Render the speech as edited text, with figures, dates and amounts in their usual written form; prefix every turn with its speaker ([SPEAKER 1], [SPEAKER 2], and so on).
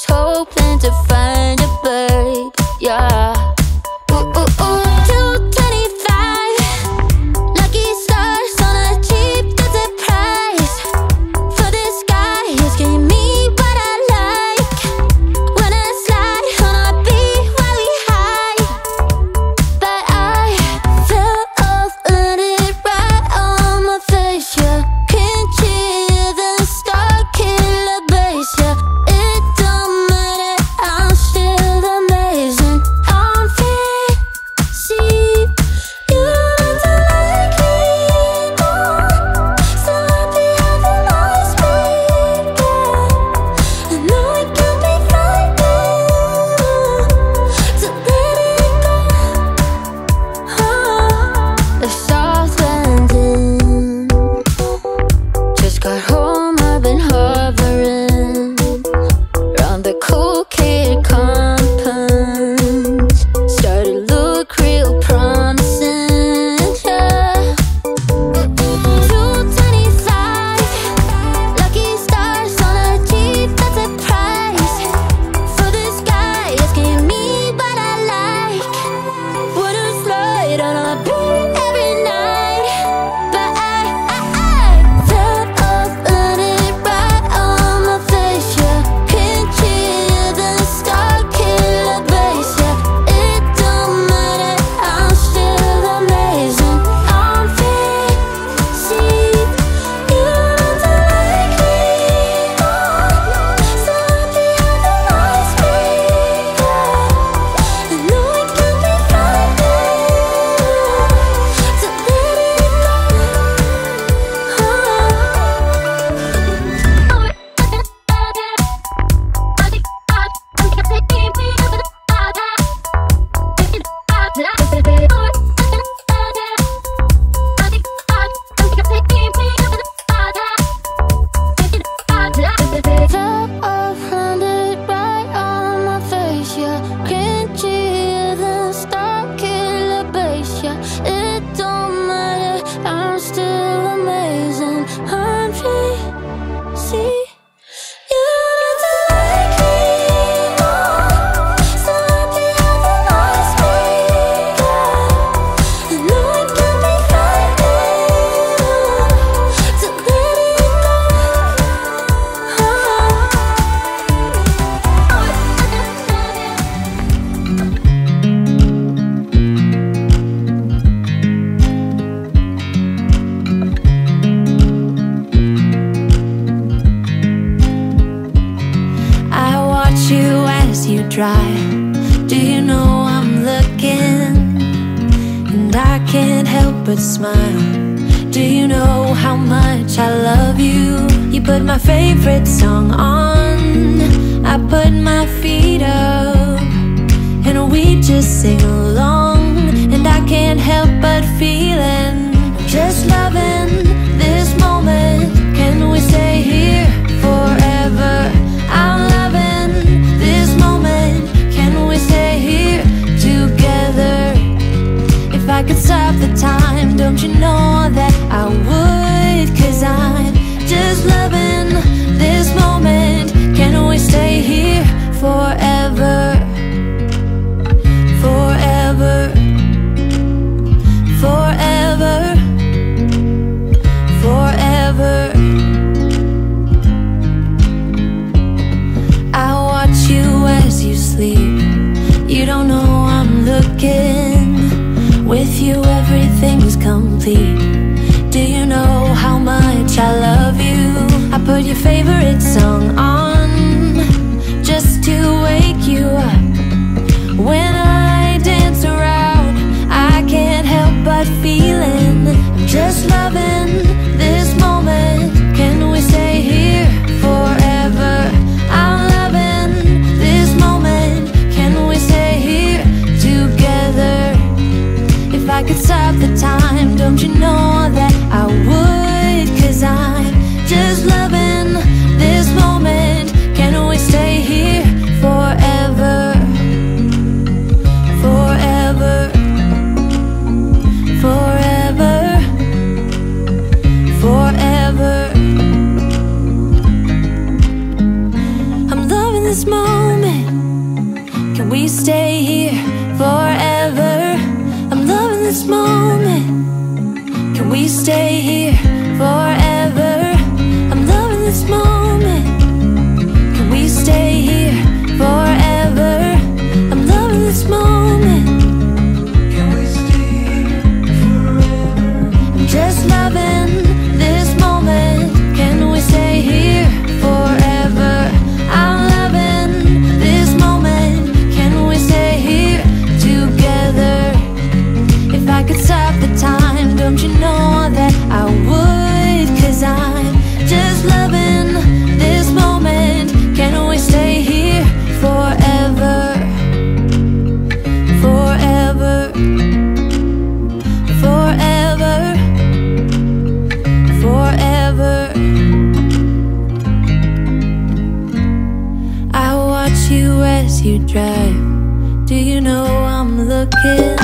[SPEAKER 1] hoping to find a bird, yeah. Ooh, ooh, ooh, 225 lucky stars on a cheap desert price. For this guy, he's giving me what I like. When I slide on a beat while we high. But I fell off, landed right on my face, yeah. Can't hear the star killer bass, yeah. It don't matter, I'm still amazing. I'm free, see, you don't like me more. So happy how the noise began. I know it can be frightening to let it go. A soft landing. Just got home, I've been hovering round the cool kid compounds. Started to look real promising, yeah. 225 lucky stars on a cheap desert price. For this guy, it's giving me what I like. Wanna slide on a beat every night. But I fell off, landed right on my face, yeah. Can't hear the star killer bass, yeah. It don't matter, I'm still amazing. I'm free, see, you don't like me more. So happy how the noise began. I know it can be frightening to let it go. Fell off, landed right on my face, yeah. Can't hear the star killer bass, yeah. It don't matter, I'm still amazing. I'm free, see, you don't like me more. So happy how the noise began. I know it can be frightening to let it go.
[SPEAKER 2] I watch you as you drive. Do you know I'm looking? And I can't help but smile. Do you know how much I love you? You put my favorite song on. I put my feet up, and we just sing along. And I can't help but feeling, just loving this moment. Can we stay here forever? I'm loving this moment. Can we stay here together? If I could stop the time, don't you know that I would? 'Cause I'm just loving this moment. Can we stay here forever? Forever. Forever. Forever. I watch you as you sleep. You don't know I'm looking. With you everything's complete. Do you know how much I love you? I put your favorite song on just to wake you up. When I dance around, I can't help but feeling, I'm just loving this moment. Can we stay here forever? I'm loving this moment. Can we stay here together? If I could stop the time, don't you know that I would? 'Cause I'm just loving this moment. this moment. Can we stay here forever? I'm loving this moment. Can we stay here forever? I'm loving this moment. Can we stay here forever? I'm loving this moment. Can we stay here forever? I'm just loving this moment. Can we stay here forever? I'm loving this moment. Can we stay here together? If I could stop the time, don't you know that I would? 'Cause I'm just loving this moment. Can we stay here forever? Forever. Forever. Forever. I watch you as you drive. Do you know I'm looking?